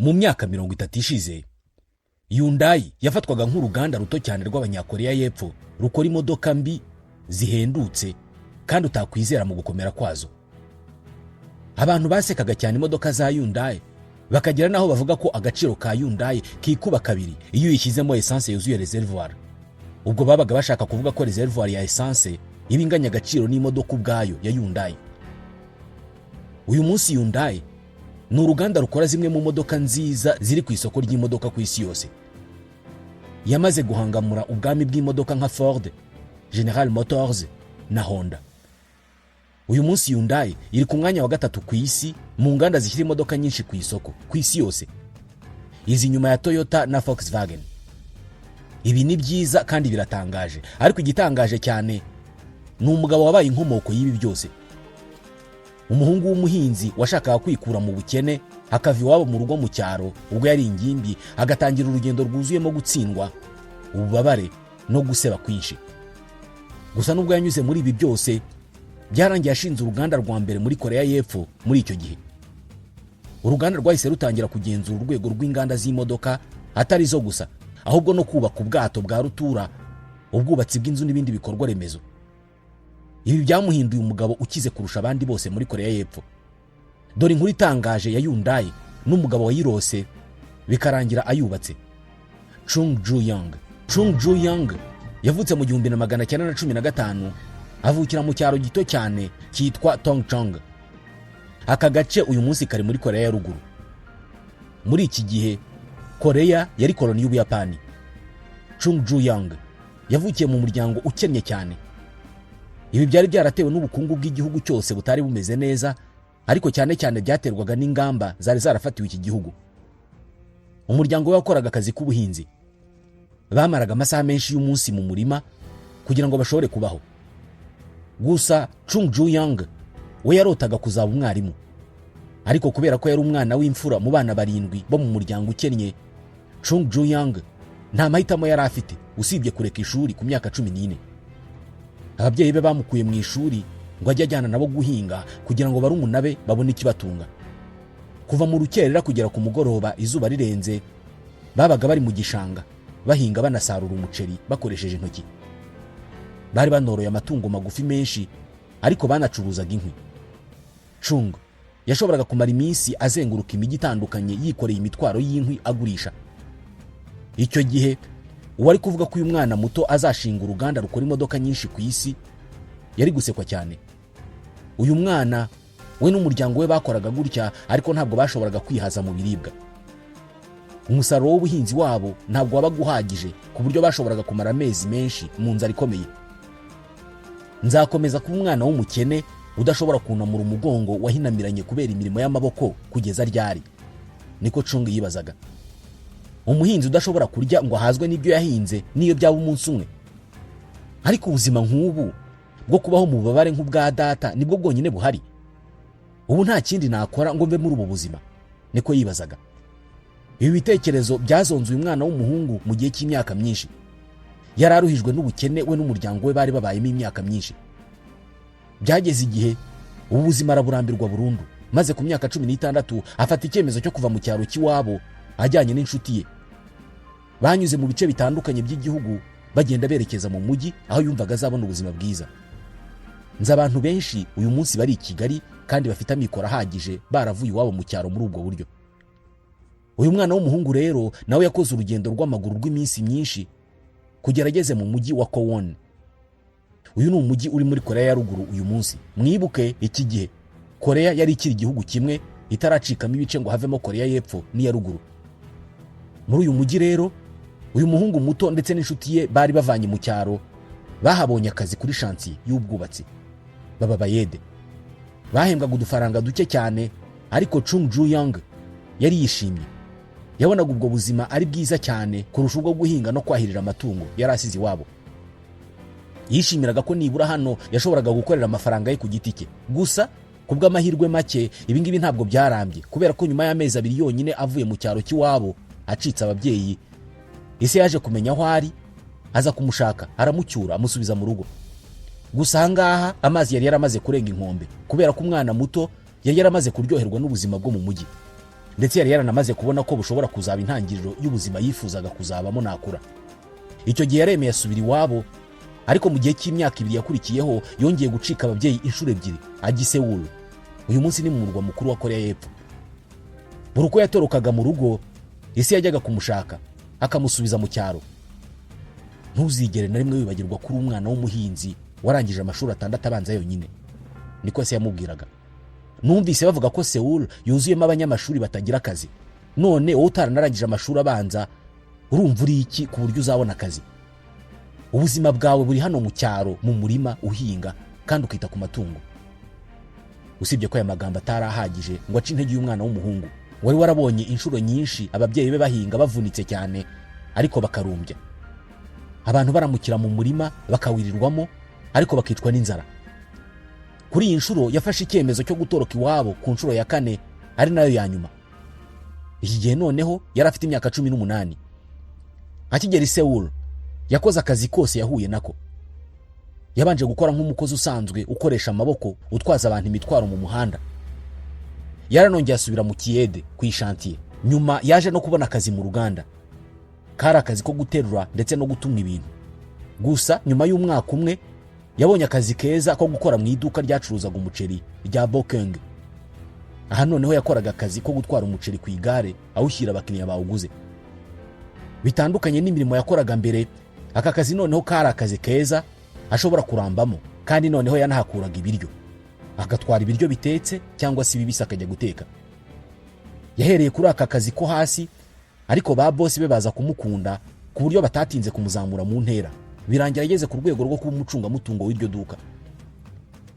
Mu myaka 30 ishize, Hyundai yafatwaga nk'uruganda ruto cyane rw'abanyakoreya y'Epfo rukora imodoka mbi zihendutse kandi utakwizera mu gukomera kwazo. Abantu basekaga cyane imodoka za Hyundai, bakagira naho bavuga ko agaciro ka Hyundai kikuba kabiri iyo yishyizemo essence yuzuye reservoir. Ubwo babaga bashaka kuvuga ko reservoir ya essence ibinganya agaciro n'imodoka ubwayo ya Hyundai. Uyu munsi Hyundai ni uruganda rukora zimwe mu modoka nziza ziri ku isoko ry'imodoka ku isi yose. Yamaze guhangamura ubwami bw'imodoka nka Ford, General Motors na Honda. Uyu munsi Hyundai iri ku mwanya wa gatatu ku isi mu nganda zishyira imodoka nyinshi ku isoko ku isi yose, izi nyuma ya Toyota na Volkswagen. Ibi ni byiza kandi biratangaje, ariko igitangaje cyane ni umugabo wabaye inkomoko y'ibi byose. Umuhungu w'umuhinzi washakaga kwikura mu bukene akava iwabo mu rugo mu cyaro ubwo yari ingimbi, agatangira urugendo rwuzuyemo gutsindwa, ububabare no guseba kwinshi. Gusa nubwo yanyuze muri ibi byose, byarangiye ashinze uruganda rwa mbere muri Koreya y'Epfo muri icyo gihe. Uruganda rwahise rutangira kugenzura urwego rw'inganda z'imodoka, atari zo gusa, ahubwo no kubaka ubwato bwa rutura, ubwubatsi bw'inzu n'ibindi bikorwa remezo. Ibi byamuhinduye umugabo ukize kurusha abandi bose muri Koreya y'Epfo. Dore inkuru itangaje ya Hyundai n'umugabo wayirose bikarangira ayubatse. Chung Ju-young. Chung Ju-young yavutse mu 1915, avukira mu cyaro gito cyane cyitwa Tongchong. Aka gace uyu munsi kari muri Koreya ya ruguru. Muri iki gihe Koreya yari koloni y'Ubuyapani. Chung Ju-young yavukiye mu muryango ukennye cyane. Ibi byari byaratewe n'ubukungu bw'igihugu cyose butari bumeze neza, ariko cyane cyane byaterwaga n'ingamba zari zarafatiwe iki gihugu. Umuryango we wakoraga akazi k'ubuhinzi. Bamaraga amasaha menshi y'umunsi mu murima kugira ngo bashobore kubaho. Gusa Chung Ju-young we yarotaga kuzaba umwarimu, ariko kubera ko yari umwana w'imfura mu bana 7 bo mu muryango ukennye, Chung Ju-young nta mahitamo yari afite usibye kureka ishuri ku myaka 14. Ababyeyi be bamukuye mu ishuri ngo ajye ajyana nabo guhinga kugira ngo barumuna be babone ikibatunga. Kuva mu rukerera kugera ku mugoroba izuba rirenze, babaga bari mu gishanga bahinga banasarura umuceri bakoresheje intoki. Bari banoroye amatungo magufi menshi, ariko banacuruzaga inkwi. Chung yashoboraga kumara iminsi azenguruka imijyi itandukanye yikoreye imitwaro y'inkwi agurisha. Icyo gihe uwari kuvuga ko uyu mwana muto azashinga uruganda rukora imodoka nyinshi ku isi yari gusekwa cyane. Uyu mwana we n'umuryango we bakoraga gutya, ariko ntabwo bashoboraga kwihaza mu biribwa. Umusaruro w'ubuhinzi wabo ntabwo wabaga uhagije ku buryo bashoboraga kumara amezi menshi mu nzara ikomeye. Nzakomeza kuba umwana w'umukene udashobora kunamura umugongo wahinamiranye kubera imirimo y'amaboko kugeza ryari, niko Chung yibazaga. Umuhinzi udashobora kurya ngo ahazwe n'ibyo yahinze niyo byaba umunsi umwe. Ariko ubuzima nk'ubu bwo kubaho mu bubabare nk'ubwa data nibwo bwonyine buhari. Ubu nta kindi nakora ngo mve muri ubu buzima, niko yibazaga. Ibi bitekerezo byazonze uyu mwana w'umuhungu mu gihe cy'imyaka myinshi. Yararuhijwe n'ubukene we n'umuryango we bari babayemo imyaka myinshi. Byageze igihe ubuzima araburambirwa burundu, maze ku myaka 16 afata icyemezo cyo kuva mu cyaro cy'iwabo ajyanye n'inshuti ye. Banyuze mu bice bitandukanye by'igihugu bagenda berekeza mu mujyi aho yumvaga azabona ubuzima bwiza. Nzi abantu benshi uyu munsi bari i Kigali kandi bafite amikoro ahagije baravuye iwabo mu cyaro muri ubwo buryo. Uyu mwana w'umuhungu rero nawe yakoze urugendo rw'amaguru rw'iminsi myinshi kugera ageze mu mujyi wa Kowon. Uyu ni umujyi uri muri Koreya ya ruguru uyu munsi. Mwibuke iki gihe Koreya yari ikiri igihugu kimwe, itaracikamo ibice ngo havemo Koreya y'Epfo n'iya ruguru. Muri uyu mujyi rero uyu muhungu muto ndetse n'inshuti ye bari bavanye mu cyaro, bahabonye akazi kuri chantier y'ubwubatsi. Baba bayede. Bahembwaga udufaranga duke cyane, ariko Chung Ju-young yari yishimye. Yabonaga ubwo buzima ari bwiza cyane kurusha ubwo guhinga no kwahirira amatungo yari asize iwabo. Yishimiraga ko nibura hano yashoboraga gukorera amafaranga ye ku giti cye. Gusa kubw'amahirwe make ibingibi ntabwo byarambye, kubera ko nyuma y'amezi 2 yonyine avuye mu cyaro cy'iwabo acitse ababyeyi, ise yaje kumenya aho ari, aza kumushaka, aramucyura, amusubiza mu rugo. Gusa ahangaha amazi yari yaramaze kurenga inkombe, kubera ko umwana muto yari yaramaze kuryoherwa n'ubuzima bwo mu mujyi. ndetse yari yaranamaze kubona ko bushobora kuzaba intangiriro y'ubuzima yifuzaga kuzabamo nakura. Icyo gihe yaremeye asubira iwabo, ariko mu gihe cy'imyaka 2 yakurikiyeho yongeye gucika ababyeyi inshuro 2 ajya i Seoul. Uyu munsi ni mu murwa mukuru wa Korea y'Epfo. Buri uko yatorokaga mu rugo, ese yajyaga kumushaka akamusubiza mu cyaro. Ntuzigere na rimwe wibagirwa kuri umwana w'umuhinzi warangije amashuri 6 abanza yonyine, niko se yamubwiraga. Numvise bavuga ko Seoul yuzuyemo abanyamashuri batagira akazi. None wowe utaranarangije amashuri abanza urumva uri iki ku buryo uzabona akazi? Ubuzima bwawe buri hano mu cyaro, mu murima uhinga kandi ukita ku matungo. Usibye ko aya magambo atarahagije ngo ace intege y'umwana w'umuhungu wari warabonye inshuro nyinshi ababyeyi be bahinga bavunitse cyane ariko bakarumbya. Abantu baramukira mu murima bakawirirwamo ariko bakicwa n'inzara. Kuri iyi nshuro yafashe icyemezo cyo gutoroka iwabo ku nshuro ya 4 ari nayo ya nyuma. Iki gihe noneho yari afite imyaka 18. Akigera i Seoul yakoze akazi kose yahuye nako. Yabanje gukora nk'umukozi usanzwe ukoresha amaboko utwaza abantu imitwaro mu muhanda. Yaranongeye asubira mu Kiyede ku ishantiye. Nyuma yaje no kubona akazi mu ruganda. Kari akazi ko guterura ndetse no gutumwa ibintu. Gusa nyuma y'umwaka umwe yabonye akazi keza ko gukora mu iduka ryacuruzaga umuceri rya Bokeng. Aha noneho yakoraga akazi ko gutwara umuceri ku igare awushyira abakiriya bawuguze. Bitandukanye n'imirimo yakoraga mbere, aka kazi noneho kari akazi keza ashobora kurambamo, kandi noneho yanahakuraga ibiryo. Agatwara ibiryo bitetse cyangwa se bibisi akajya guteka. Yahereye kuri aka kazi ko hasi, ariko ba boss be baza kumukunda ku buryo batatinze kumuzamura mu ntera. Birangira ageze ku rwego rwo kuba umucunga mutungo w'iryo duka.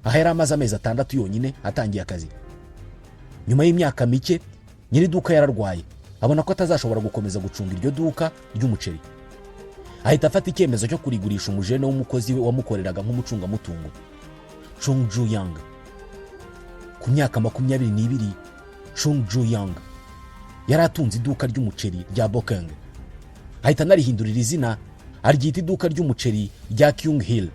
Aha yari amaze amezi 6 yonyine atangiye akazi. Nyuma y'imyaka mike nyiri duka yararwaye, abona ko atazashobora gukomeza gucunga iryo duka ry'umuceri. Ahita afata icyemezo cyo kurigurisha umujene w'umukozi we wamukoreraga nk'umucunga mutungo, Chung Ju-young. Ku myaka 22, Chung Ju-young yari atunze iduka ry'umuceri rya Bokeng. Ahita narihindurira izina aryita iduka ry'umuceri rya Kyung Hill.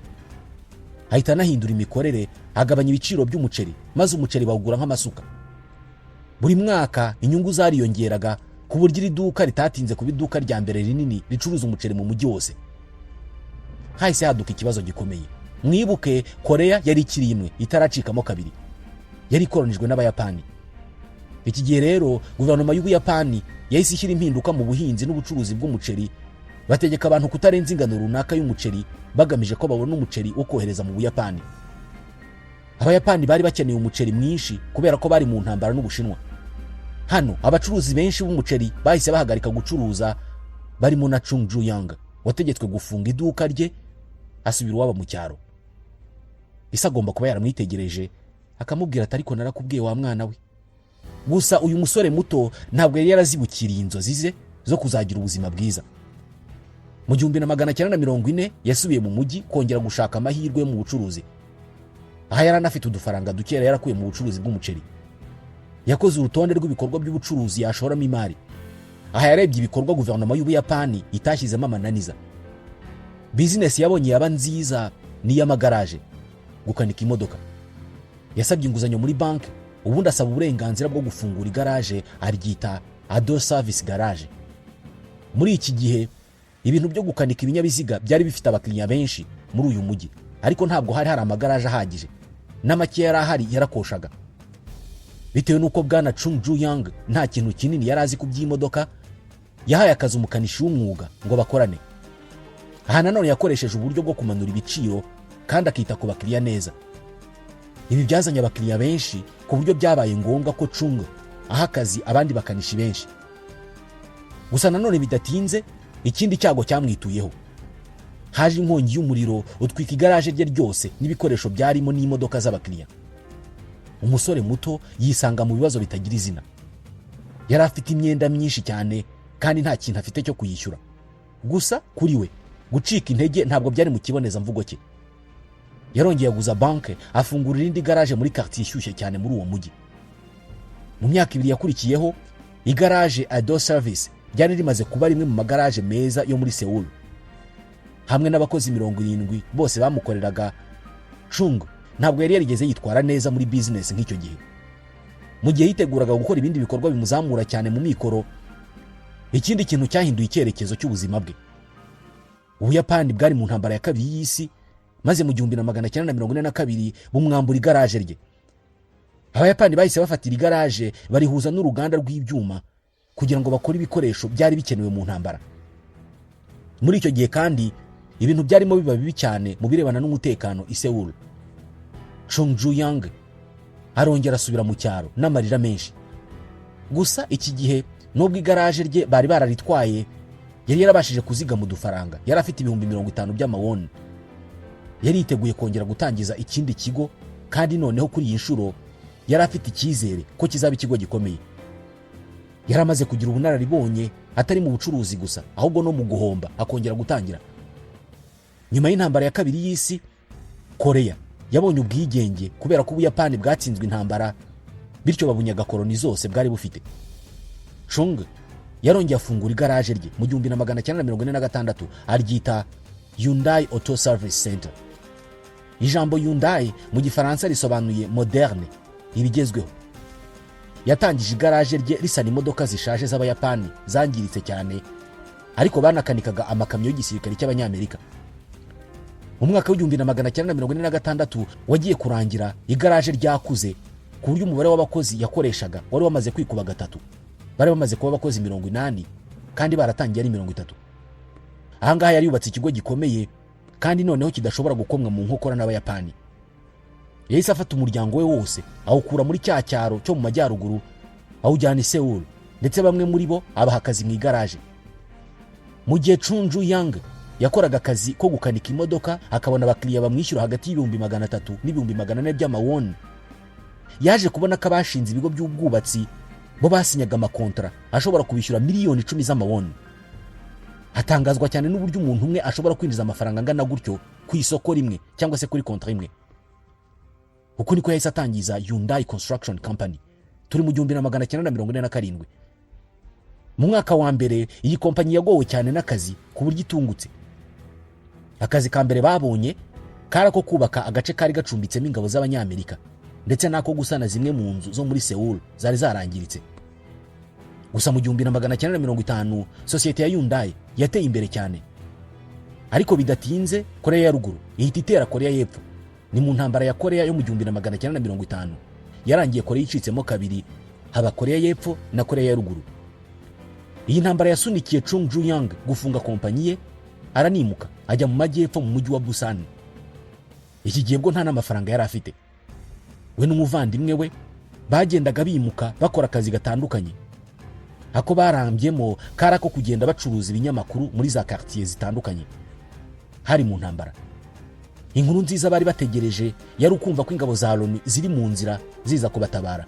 Ahita anahindura imikorere, agabanya ibiciro by'umuceri, maze umuceri bawugura nk'amasuka. Buri mwaka inyungu zariyongeraga ku buryo iri duka ritatinze kuba iduka rya mbere rinini ricuruza umuceri mu mujyi wose. Hahise haduka ikibazo gikomeye. Mwibuke Korea yari ikiri imwe itaracikamo kabiri. Yari kolonijwe n'Abayapani. Iki gihe rero guverinoma y'Ubuyapani yahise ishyira impinduka mu buhinzi n'ubucuruzi bw'umuceri. Bategeka abantu kutarenza ingano runaka y'umuceri bagamije ko babona umuceri wo kohereza mu Buyapani. Abayapani bari bakeneye umuceri mwinshi kubera ko bari mu ntambara n'Ubushinwa. Hano abacuruzi benshi b'umuceri bahise bahagarika gucuruza, barimo na Chung Ju-young wategetswe gufunga iduka rye asubira iwabo mu cyaro. Isa agomba kuba yaramwitegereje akamubwira ati ariko narakubwiye wa mwana we. Gusa uyu musore muto ntabwo yari yarazibukiriye inzozi ze zo kuzagira ubuzima bwiza. Mu 1940 yasubiye mu mujyi kongera gushaka amahirwe mu bucuruzi. Aha yari anafite udufaranga dukera yarakuye mu bucuruzi bw'umuceri. Yakoze urutonde rw'ibikorwa by'ubucuruzi yashoramo imari. Aha yarebye ibikorwa guverinoma y'Ubuyapani itashyizemo amananiza. Business yabonye yaba nziza ni y'amagaraje, gukanika imodoka. Yasabye inguzanyo muri banki, ubundi asaba uburenganzira bwo gufungura igaraje aryita Ado Service Garage. Muri iki gihe ibintu byo gukanika ibinyabiziga byari bifite abakiriya benshi muri uyu mujyi, ariko ntabwo hari amagaraje ahagije. N'amake yari ahari yarakoshaga. Bitewe nuko bwana Chung Ju-young nta kintu kinini yari azi ku by'imodoka, yahaye akazi umukanishi w'umwuga ngo bakorane. Aha nanone yakoresheje uburyo bwo kumanura ibiciro kandi akita ku bakiriya neza. Ibi byazanye abakiriya benshi ku buryo byabaye ngombwa ko Chung aha akazi abandi bakanishi benshi. Gusa nanone bidatinze ikindi cyago cyamwituyeho. Haje inkongi y'umuriro utwika igaraje rye ryose n'ibikoresho byarimo n'imodoka z'abakiriya. Umusore muto yisanga mu bibazo bitagira izina. Yari afite imyenda myinshi cyane kandi nta kintu afite cyo kuyishyura. Gusa kuri we gucika intege ntabwo byari mu kiboneza mvugo cye. Yarongeye aguza banke afungura irindi garaje muri quartier ishyushye cyane muri uwo mujyi. Mu myaka 2 yakurikiyeho igaraje Ado Service ryari rimaze kuba rimwe mu magaraje meza yo muri Seoul. Hamwe n'abakozi 70 bose bamukoreraga, Chung ntabwo yari yarigeze yitwara neza muri business nk'icyo gihe. mu gihe yiteguraga gukora ibindi bikorwa bimuzamura cyane mu mikoro. Ikindi kintu cyahinduye icyerekezo cy'ubuzima bwe. Ubuyapani bwari mu ntambara ya kabiri y'isi, maze mu 1942 bumwambura igaraje rye. Abayapani bahise bafatira igaraje barihuza n'uruganda rw'ibyuma kugira ngo bakore ibikoresho byari bikenewe mu ntambara. Muri icyo gihe kandi ibintu byarimo biba bibi cyane mu birebana n'umutekano i Seoul. Chung Ju-young arongera asubira mu cyaro n'amarira menshi. Gusa iki gihe nubwo igaraje rye bari bararitwaye, yari yarabashije kuziga mu dufaranga. Yari afite ibihumbi 50 by'amawon. Yari yiteguye kongera gutangiza ikindi kigo, kandi noneho kuri iyi nshuro yari afite icyizere ko kizaba ikigo gikomeye. Yari amaze kugira ubunararibonye atari mu bucuruzi gusa, ahubwo no mu guhomba akongera gutangira. Nyuma y'intambara ya kabiri y'isi, Korea yabonye ubwigenge kubera ko Ubuyapani bwatsinzwe intambara, bityo babunyaga koloni zose bwari bufite. Chung yarongeye afungura igaraje rye mu 1946 aryita Hyundai Auto Service Center. Ijambo Hyundai mu gifaransa risobanuye moderne, ibigezweho. Yatangije igaraje rye risana imodoka zishaje z'Abayapani zangiritse cyane, ariko banakanikaga amakamyo y'igisirikare cy'Abanyamerika. Mu mwaka w'1946 wagiye kurangira, igaraje ryakuze ku buryo umubare w'abakozi yakoreshaga wari wamaze kwikuba gatatu. Bari bamaze kuba abakozi 80 kandi baratangiye ari 30. Ahangaha yari yubatse ikigo gikomeye kandi noneho kidashobora gukomwa mu nkokora n'Abayapani. Yahise afata umuryango we wose awukura muri cya cyaro cyo mu majyaruguru awujyana i Seoul, ndetse bamwe muri bo abaha akazi mu igaraje. Mu gihe Chung Ju-young yakoraga akazi ko gukanika imodoka, akabona abakiriya bamwishyura hagati y'ibihumbi 300 n'ibihumbi 400 by'amawon, yaje kubona ko abashinze ibigo by'ubwubatsi bo basinyaga amakontra ashobora kubishyura miliyoni 10 z'amawon. Atangazwa cyane n'uburyo umuntu umwe ashobora kwinjiza amafaranga angana gutyo ku isoko rimwe cyangwa se kuri kontra imwe. Uko niko yahise atangiza Hyundai Construction Company. Turi mu 1947. Mu mwaka wa mbere iyi kompanyi yagowe cyane n'akazi ku buryo itungutse. Akazi ka mbere babonye kara ko kubaka agace kari gacumbitsemo ingabo z'Abanyamerika, ndetse nako gusana zimwe mu nzu zo muri Seoul zari zarangiritse. Gusa mu 1950 sosiyete ya Hyundai yateye imbere cyane. Ariko bidatinze Korea ya ruguru ihita itera Korea y'epfo. Ni mu ntambara ya Korea yo mu 1950 yarangiye Korea icitsemo kabiri, haba Korea y'epfo na Korea ya ruguru. Iyi ntambara yasunikiye Chung Ju-young gufunga kompanyi ye, aranimuka ajya mu majyepfo mu mujyi wa Busan. Iki gihe bwo nta n'amafaranga yari afite. We n'umuvandimwe we bagendaga bimuka bakora akazi gatandukanye. Ako barambyemo kara ko kugenda bacuruza ibinyamakuru muri za quartier zitandukanye. Hari mu ntambara, inkuru nziza bari bategereje yari ukumva ko ingabo za Loni ziri mu nzira ziza kubatabara.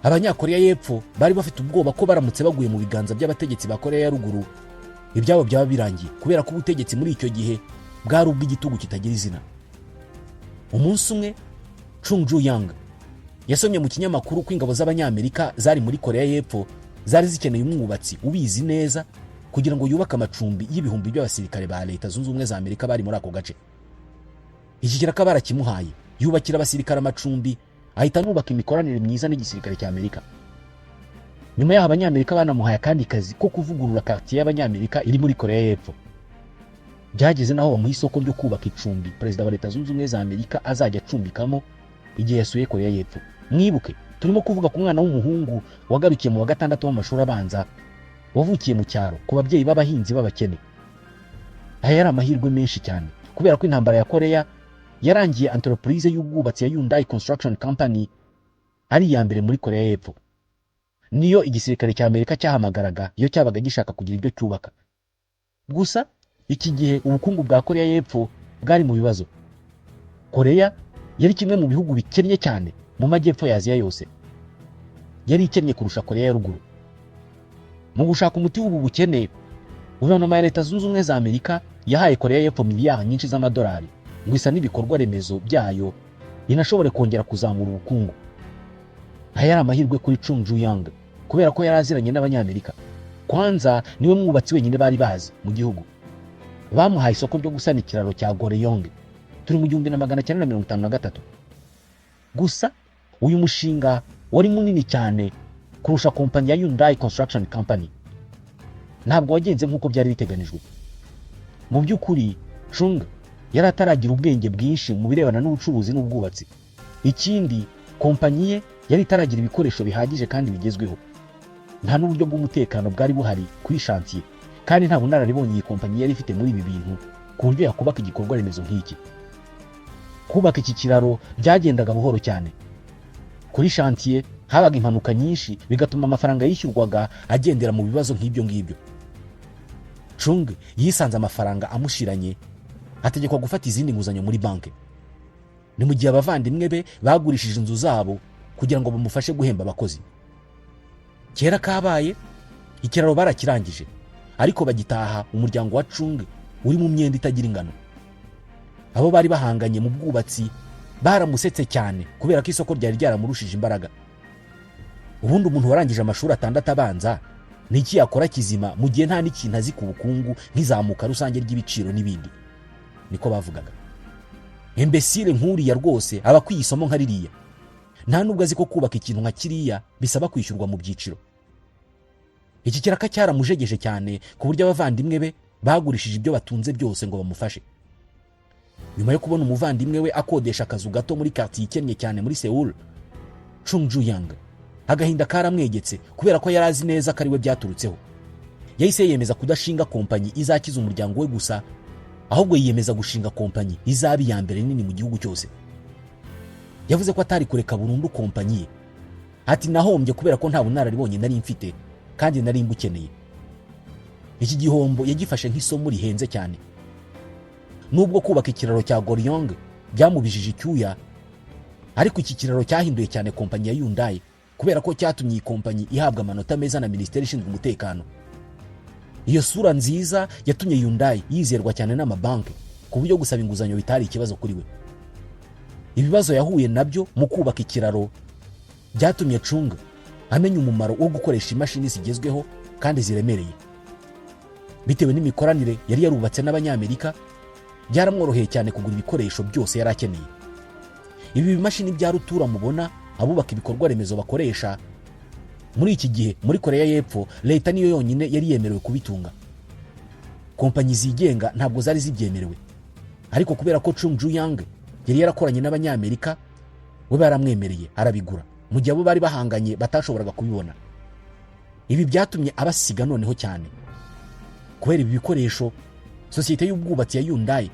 Abanyakorea y'epfo bari bafite ubwoba ko baramutse baguye mu biganza by'abategetsi ba Korea ya ruguru, ibyabo byaba birangiye, kubera ko ubutegetsi muri icyo gihe bwari ubw'igitugu kitagira izina. Umunsi umwe Chung Ju-young yasomye mu kinyamakuru ko ingabo z'Abanyamerika zari muri Korea y'epfo zari zikeneye umwubatsi ubizi neza kugira ngo yubake amacumbi y'ibihumbi by'abasirikare ba Leta Zunze Ubumwe za Amerika bari muri ako gace. Iki kiraka barakimuhaye, yubakira abasirikare amacumbi, ahita nubaka imikoranire myiza n'igisirikare cya Amerika. Nyuma y'aho Abanyamerika banamuhaye kandi kazi ko kuvugurura quartier y'Abanyamerika iri muri Korea y'epfo. Byageze naho bamuha isoko ryo kubaka icumbi Perezida wa Leta Zunze Ubumwe za Amerika azajya acumbikamo igihe yasuye Korea y'epfo. Mwibuke turimo kuvuga ku mwana w'umuhungu wagarukiye mu wa 6 w'amashuri abanza, wavukiye mu cyaro ku babyeyi b'abahinzi b'abakene. Aya yari amahirwe menshi cyane kubera ko intambara ya Korea yarangiye entreprise y'ubwubatsi ya Hyundai Construction Company ari ya mbere muri Korea y'epfo. Niyo igisirikare cya Amerika cyahamagaraga iyo cyabaga gishaka kugira ibyo cyubaka. Gusa iki gihe ubukungu bwa Korea y'epfo bwari mu bibazo. Korea yari kimwe mu bihugu bikennye cyane mu majyepfo ya Aziya yose. Yari ikennye kurusha Korea ya ruguru. Mu gushaka umuti w'ubu bukene, guverinoma ya Leta Zunze Ubumwe za Amerika yahaye Korea y'epfo miliyari nyinshi z'amadolari ngo isa n'ibikorwa remezo byayo inashobore kongera kuzamura ubukungu. Aya yari amahirwe kuri Chung Ju-young kubera ko yari aziranye n'Abanyamerika. Kwanza niwe mwubatsi wenyine bari bazi mu gihugu. Bamuhaye isoko ryo gusana ikiraro cya Goryeo. Turi mu 1953. Gusa uyu mushinga wari munini cyane kurusha kompanyi ya Hyundai Construction Company. Ntabwo wagenze nk'uko byari biteganijwe. Mu by'ukuri Chung yari ataragira ubwenge bwinshi mu birebana n'ubucuruzi n'ubwubatsi. Ikindi, kompanyi ye yari itaragira ibikoresho bihagije kandi bigezweho. Nta n'uburyo bw'umutekano bwari buhari kuri chantier, kandi nta bunararibonye iyi kompanyi yari ifite muri ibi bintu ku buryo yakubaka igikorwa remezo nk'iki. Kubaka iki kiraro byagendaga buhoro cyane. Kuri chantier habaga impanuka nyinshi bigatuma amafaranga yishyurwaga agendera mu bibazo nk'ibyo ngibyo. Chung yisanze amafaranga amushiranye, ategekwa gufata izindi nguzanyo muri banki. Ni mu gihe abavandimwe be bagurishije inzu zabo kugira ngo bamufashe guhemba abakozi. Kera kabaye ikiraro barakirangije, ariko bagitaha umuryango wa Chung uri mu myenda itagira ingano. Abo bari bahanganye mu bwubatsi baramusetse cyane kubera ko isoko ryari ryaramurushije imbaraga. Ubundi umuntu warangije amashuri 6 abanza ni iki yakora kizima mu gihe nta n'ikintu azi ku bukungu nk'izamuka rusange ry'ibiciro n'ibindi? Niko bavugaga. Imbesire nk'uriya rwose aba kwiyisomo nka ririya. Nta nubwo azi ko kubaka ikintu nka kiriya bisaba kwishyurwa mu byiciro. Iki kiraka cyaramujegeje cyane ku buryo abavandimwe be bagurishije ibyo batunze byose ngo bamufashe. Nyuma yo kubona umuvandimwe we akodesha akazu gato muri quartier ikennye cyane muri Seoul, Chung Ju-young agahinda karamwegetse kubera ko yari azi neza ko ari we byaturutseho. Yahise yemeza kudashinga kompanyi izakiza umuryango we gusa, ahubwo yiyemeza gushinga kompanyi izaba iya mbere nini mu gihugu cyose. Yavuze ko atari kureka burundu kompanyi ye. Ati nahombye kubera ko nta bunararibonye nari mfite kandi nari mbukeneye. Iki gihombo yagifashe nk'isomo rihenze cyane. Nubwo kubaka ikiraro cya Goryong byamubijije icyuya, ariko iki kiraro cyahinduye cyane kompanyi ya Hyundai kubera ko cyatumye iyi kompanyi ihabwa amanota meza na Minisiteri ishinzwe umutekano. Iyo sura nziza yatumye Hyundai yizerwa cyane n'amabanki ku buryo gusaba inguzanyo bitari ikibazo kuri we. Ibibazo yahuye nabyo mu kubaka ikiraro byatumye Chung amenya umumaro wo gukoresha imashini zigezweho kandi ziremereye. Bitewe n'imikoranire yari yarubatse n'Abanyamerika, byaramworoheye cyane kugura ibikoresho byose yari akeneye. Ibi bimashini bya rutura mubona abubaka ibikorwa remezo bakoresha muri iki gihe muri Korea y'Epfo, leta niyo yonyine yari yemerewe kubitunga. Kompanyi zigenga ntabwo zari zibyemerewe, ariko kubera ko Chung Ju-young yari yarakoranye n'Abanyamerika, we baramwemereye arabigura mu gihe abo bari bahanganye batashoboraga kubibona. Ibi byatumye abasiga noneho cyane. Kubera ibi bikoresho, sosiyete y'ubwubatsi ya Hyundai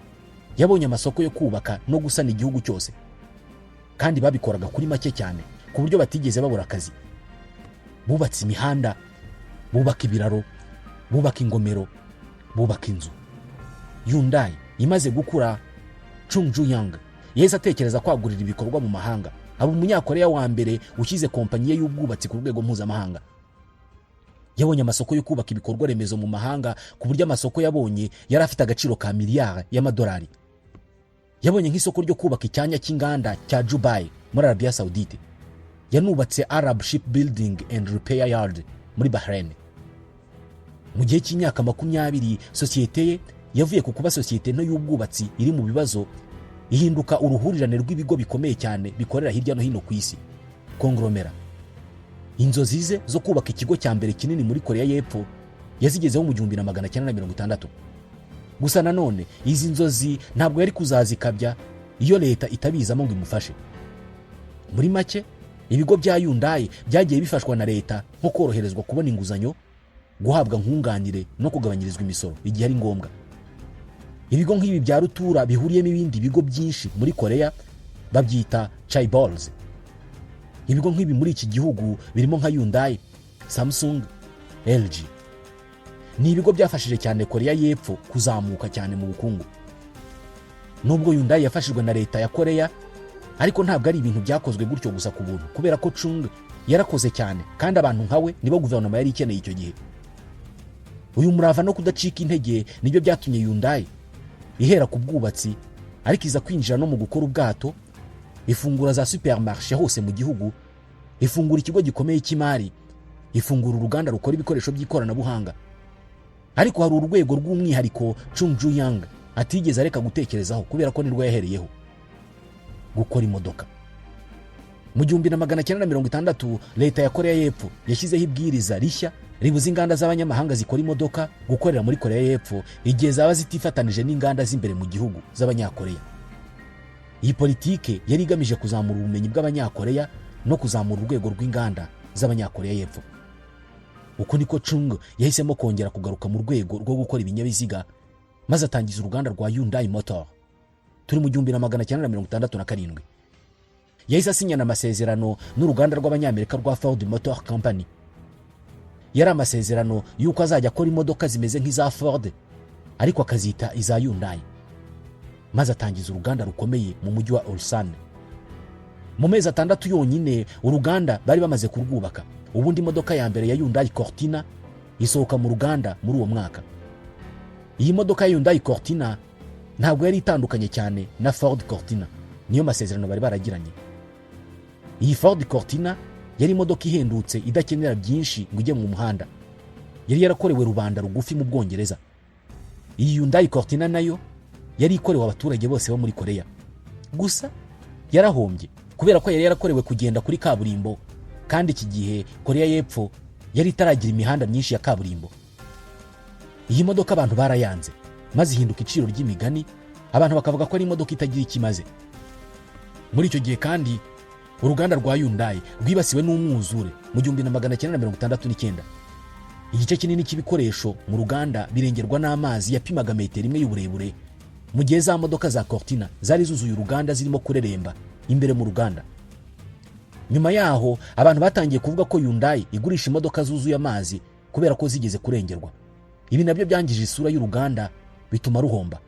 yabonye amasoko yo kubaka no gusana igihugu cyose, kandi babikoraga kuri make cyane ku buryo batigeze babura akazi. Bubatse imihanda, bubaka ibiraro, bubaka ingomero, bubaka inzu. Hyundai imaze gukura, Chung Ju-young yahise atekereza kwagurira ibikorwa mu mahanga. Aba umunyakoreya wa mbere ushyize kompanyi ye y'ubwubatsi ku rwego mpuzamahanga. Yabonye amasoko yo kubaka ibikorwa remezo mu mahanga ku buryo amasoko yabonye yari afite agaciro ka miliyari y'amadolari. Yabonye nk'isoko ryo kubaka icyanya cy'inganda cya Dubai muri Arabia Saudite. Yanubatse Arab Shipbuilding and Repair Yard muri Bahrain. Mu gihe cy'imyaka 20, sosiyete ye yavuye ku kuba sosiyete nto y'ubwubatsi iri mu bibazo ihinduka uruhurirane rw'ibigo bikomeye cyane bikorera hirya no hino ku isi, konglomera. Inzozi ze zo kubaka ikigo cya mbere kinini muri Korea y'Epfo yazigezeho mu 1960. Gusa nanone izi nzozi ntabwo yari kuzazikabya iyo leta itabizamo ngo imufashe. Muri make, ibigo bya Hyundai byagiye bifashwa na leta nko koroherezwa kubona inguzanyo, guhabwa nkunganire no kugabanyirizwa imisoro igihe ari ngombwa. Ibigo nk'ibi bya rutura bihuriyemo ibindi bigo byinshi muri Korea babyita chaebols. Ibigo nk'ibi muri iki gihugu birimo nka Hyundai, Samsung, LG. Ni ibigo byafashije cyane Korea y'Epfo kuzamuka cyane mu bukungu. Nubwo Hyundai yafashijwe na leta ya Korea, ariko ntabwo ari ibintu byakozwe gutyo gusa ku buntu, kubera ko Chung yarakoze cyane kandi abantu nkawe nibo guverinoma yari ikeneye icyo gihe. Uyu murava no kudacika intege nibyo byatumye Hyundai ihera ku bwubatsi, ariko iza kwinjira no mu gukora ubwato, ifungura za supermarché hose mu gihugu, ifungura ikigo gikomeye cy'imari, ifungura uruganda rukora ibikoresho by'ikoranabuhanga. Ariko hari urwego rw'umwihariko Chung Ju-young atigeze areka gutekerezaho kubera ko nirwo yahereyeho: gukora imodoka. Mu 1960 leta ya Korea y'Epfo yashyizeho ibwiriza rishya ribuza inganda z'abanyamahanga zikora imodoka gukorera muri Korea y'Epfo igihe zaba zitifatanije n'inganda z'imbere mu gihugu z'abanyakoreya. Iyi politike yari igamije kuzamura ubumenyi bw'abanyakoreya no kuzamura urwego rw'inganda z'abanyakoreya y'Epfo. Uko niko Chung yahisemo kongera kugaruka mu rwego rwo gukora ibinyabiziga, maze atangiza uruganda rwa Hyundai Motor. Turi mu 1967. Yahise asinyana amasezerano n'uruganda rw'abanyamerika rwa Ford Motor Company. Yari amasezerano y'uko azajya akora imodoka zimeze nk'iza Ford ariko akazita iza Hyundai, maze atangiza uruganda rukomeye mu mujyi wa Ulsan. Mu mezi 6 yonyine uruganda bari bamaze kurwubaka. Ubundi imodoka ya mbere ya Hyundai Cortina isohoka mu ruganda muri uwo mwaka. Iyi modoka ya Hyundai Cortina ntabwo yari itandukanye cyane na Ford Cortina, niyo masezerano bari baragiranye. Iyi Ford Cortina yari imodoka ihendutse idakenera byinshi ngo ijye mu muhanda. Yari yarakorewe rubanda rugufi mu Bwongereza. Iyi Hyundai Cortina nayo yari ikorewe abaturage bose bo muri Korea. Gusa yarahombye kubera ko yari yarakorewe kugenda kuri kaburimbo, kandi iki gihe Korea y'Epfo yari itaragira imihanda myinshi ya kaburimbo. Iyi modoka abantu barayanze, maze ihinduka iciro ry'imigani, abantu bakavuga ko ari imodoka itagira ikimaze. Muri icyo gihe kandi uruganda rwa Hyundai rwibasiwe n'umwuzure mu 1969. Igice kinini cy'ibikoresho mu ruganda birengerwa n'amazi yapimaga metero 1 y'uburebure, mu gihe za modoka za Cortina zari zuzuye uruganda zirimo kureremba imbere mu ruganda. Nyuma yaho abantu batangiye kuvuga ko Hyundai igurisha imodoka zuzuye amazi kubera ko zigeze kurengerwa. Ibi nabyo byangije isura y'uruganda bituma ruhomba.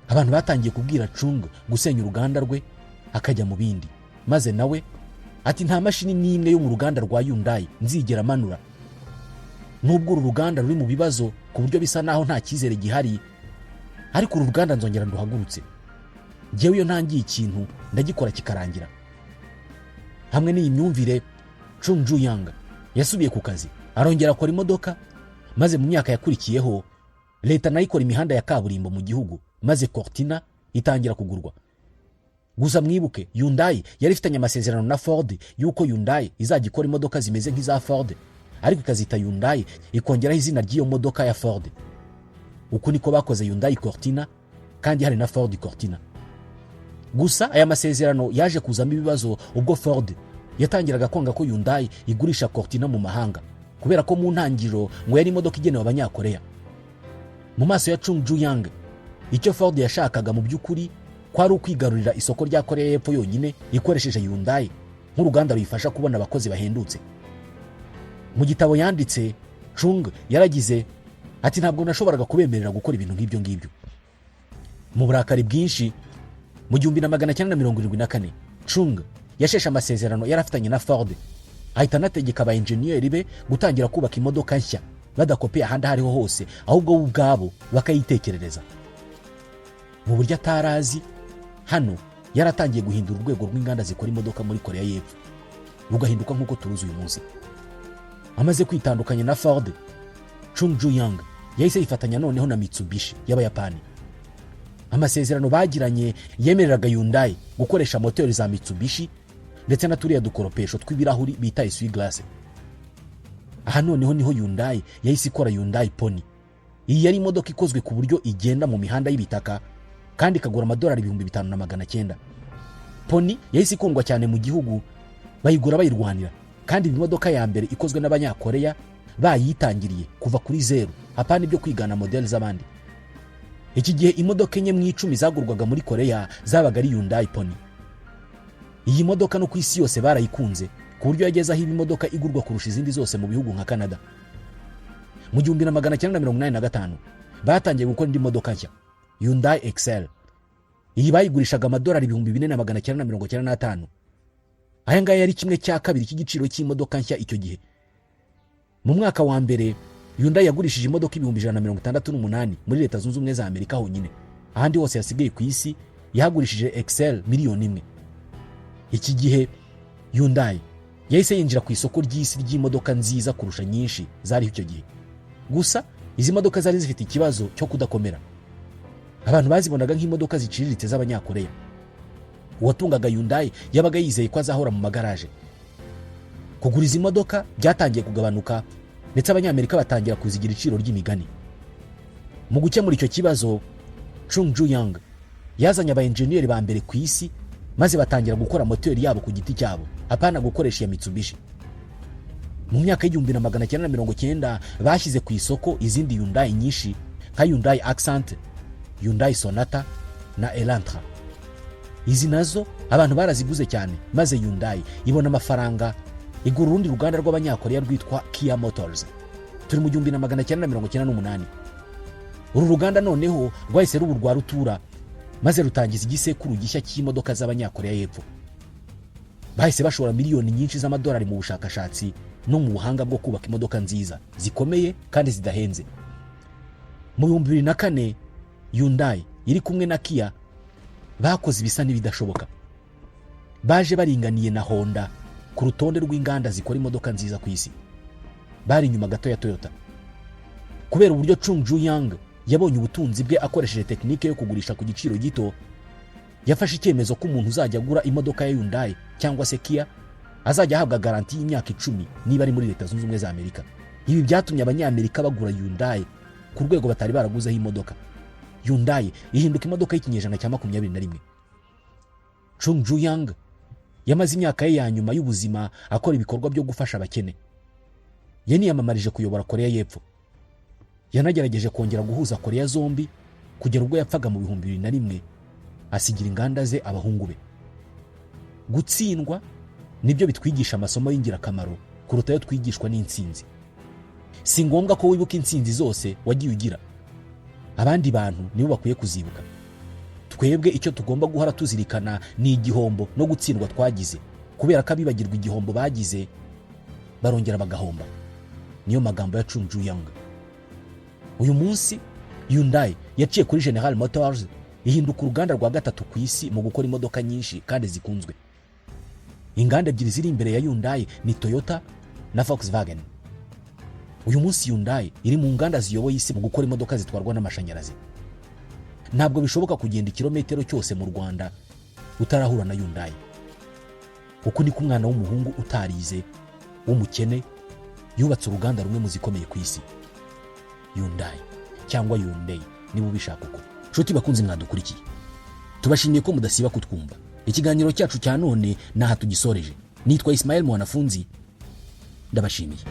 Abantu batangiye kubwira Chung gusenya uruganda rwe akajya mu bindi, maze nawe ati nta mashini n'imwe yo mu ruganda rwa Hyundai nzigera manura. Nubwo uru ruganda ruri mu bibazo ku buryo bisa naho nta cyizere gihari, ariko uru ruganda nzongera nduhagurutse. Jewe iyo ntangiye ikintu ndagikora kikarangira. Hamwe n'iyi myumvire, Chung Ju-young yasubiye ku kazi, arongera akora imodoka, maze mu myaka yakurikiyeho leta nayo ikora imihanda ya kaburimbo mu gihugu, maze Cortina itangira kugurwa. Gusa mwibuke, Hyundai yari ifitanye amasezerano na Ford yuko Hyundai izajya ikora imodoka zimeze nk'iza Ford, ariko ikazita Hyundai ikongeraho izina ry'iyo modoka ya Ford. Uku niko bakoze Hyundai Cortina, kandi hari na Ford Cortina. Gusa aya masezerano yaje kuzamo ibibazo ubwo Ford yatangiraga kwanga ko Hyundai igurisha Cortina mu mahanga, kubera ko mu ntangiriro ngo yari imodoka igenewe abanyakoreya. Mu maso ya Chung Ju-young, icyo Ford yashakaga mu by'ukuri kwari ukwigarurira isoko rya Korea y'Epfo yonyine ikoresheje Hyundai nk'uruganda ruyifasha kubona abakozi bahendutse. Mu gitabo yanditse, Chung yaragize ati ntabwo nashoboraga kubemerera gukora ibintu nk'ibyo ngibyo. Mu burakari bwinshi, mu 1974, Chung yasheshe amasezerano yarafitanye na Ford, ahita anategeka aba engineer be gutangira kubaka imodoka nshya badakopeye ahandi hariho hose, ahubwo bo ubwabo bakayitekerereza. Mu buryo atarazi, hano yaratangiye guhindura urwego rw'inganda zikora imodoka muri Korea y'Epfo, rugahinduka nk'uko turuzi uyu munsi. Amaze kwitandukanya na Ford, Chung Ju-young yahise yifatanya noneho na Mitsubishi y'Abayapani. Amasezerano bagiranye yemereraga Hyundai gukoresha moteri za Mitsubishi ndetse na turiya dukoropesho tw'ibirahuri bita essuie-glace. Aha noneho niho Hyundai yahise ikora Hyundai Pony. Iyi yari imodoka ikozwe ku buryo igenda mu mihanda y'ibitaka, kandi ikagura $5,500. Pony yahise ikundwa cyane mu gihugu, bayigura bayirwanira, kandi imodoka ya mbere ikozwe n'abanyakoreya bayitangiriye kuva kuri zero, hapana ibyo kwigana modeli z'abandi. Iki gihe imodoka enye mu 10 zagurwaga muri Korea zabaga ari Hyundai Pony. Iyi modoka no ku isi yose barayikunze ku buryo yageze aho imodoka igurwa kurusha izindi zose mu bihugu nka Canada. Mu 1985 batangiye gukora indi modoka nshya, Hyundai Excel. Iyi bayigurishaga $4,995. Aya ngaya yari kimwe cya kabiri cy'igiciro cy'imodoka nshya icyo gihe. Mu mwaka wa mbere, Hyundai yagurishije imodoka 168 muri Leta Zunze Ubumwe za Amerika honyine. Ahandi hose yasigaye ku isi yahagurishije Excel 1,000,000. Iki gihe Hyundai yahise yinjira ku isoko ry'isi ry'imodoka nziza kurusha nyinshi zari icyo gihe. Gusa izi modoka zari zifite ikibazo cyo kudakomera. Abantu bazibonaga nk'imodoka ziciriritse z'abanyakoreya. uwatungaga Hyundai yabaga yizeye ko azahora mu magaraje. Kugura izi modoka byatangiye kugabanuka ndetse abanyamerika batangira kuzigira iciro ry'imigani. Mu gukemura icyo kibazo, Chung Ju-young yazanye abaenjeniyeri ba mbere ku isi maze batangira gukora moteri yabo ku giti cyabo, apana gukoresha ya Mitsubishi. Mu myaka y'1990 bashyize ku isoko izindi Hyundai nyinshi nka Hyundai Accent, Hyundai Sonata na Elantra. Izi nazo abantu baraziguze cyane maze Hyundai ibona amafaranga igura urundi ruganda rw'abanyakoreya rwitwa Kia Motors. Turi mu 1998. Uru ruganda noneho rwahise ruba rwa rutura maze rutangiza igisekuru gishya cy'imodoka z'abanyakoreya y'Epfo. Bahise bashora miliyoni nyinshi z'amadolari mu bushakashatsi no mu buhanga bwo kubaka imodoka nziza zikomeye kandi zidahenze. Mu 2004 Hyundai iri kumwe na Kia bakoze ibisa n'ibidashoboka. Baje baringaniye na Honda ku rutonde rw'inganda zikora imodoka nziza ku isi. Bari inyuma gato ya Toyota. Kubera uburyo Chung Ju-young yabonye ubutunzi bwe akoresheje tekinike yo kugurisha ku giciro gito, yafashe icyemezo ko umuntu uzajya agura imodoka ya Hyundai cyangwa se Kia azajya ahabwa garanti y'imyaka 10 niba ari muri Leta Zunze Ubumwe za Amerika. Ibi byatumye abanyamerika bagura Hyundai ku rwego batari baraguzeho imodoka. Hyundai ihinduka imodoka y'ikinyejana cya 21. Chung Ju-young yamaze imyaka ye ya nyuma y'ubuzima akora ibikorwa byo gufasha abakene. Yaniyamamarije kuyobora Koreya y'Epfo. Yanagerageje kongera guhuza Koreya zombi kugera ubwo yapfaga mu 2001 asigira inganda ze abahungu be. Gutsindwa nibyo bitwigisha amasomo y'ingirakamaro kuruta yo twigishwa n'intsinzi. Si ngombwa ko wibuka intsinzi zose wagiye ugira. Abandi bantu nibo bakwiye kuzibuka. Twebwe icyo tugomba guhara tuzirikana ni igihombo no gutsindwa twagize, kubera ko abibagirwa igihombo bagize barongera bagahomba. Niyo magambo ya Chung Ju-young. Uyu munsi Hyundai yaciye kuri General Motors ihinduka uruganda rwa gatatu ku isi mu gukora imodoka nyinshi kandi zikunzwe. Inganda ebyiri ziri imbere ya Hyundai ni Toyota na Volkswagen. Uyu munsi Hyundai iri mu nganda ziyoboye isi mu gukora imodoka zitwarwa n'amashanyarazi. Ntabwo bishoboka kugenda kilometero cyose mu Rwanda utarahura na Hyundai. Uko niko umwana w'umuhungu utarize w'umukene yubatse uruganda rumwe mu zikomeye ku isi. Hyundai cyangwa Hyundai niba ubishaka uko. Nshuti bakunzi mwadukurikiye, tubashimiye ko mudasiba kutwumva. Ikiganiro cyacu cya none naha tugisoreje. Nitwa Ismael Mwanafunzi, ndabashimiye.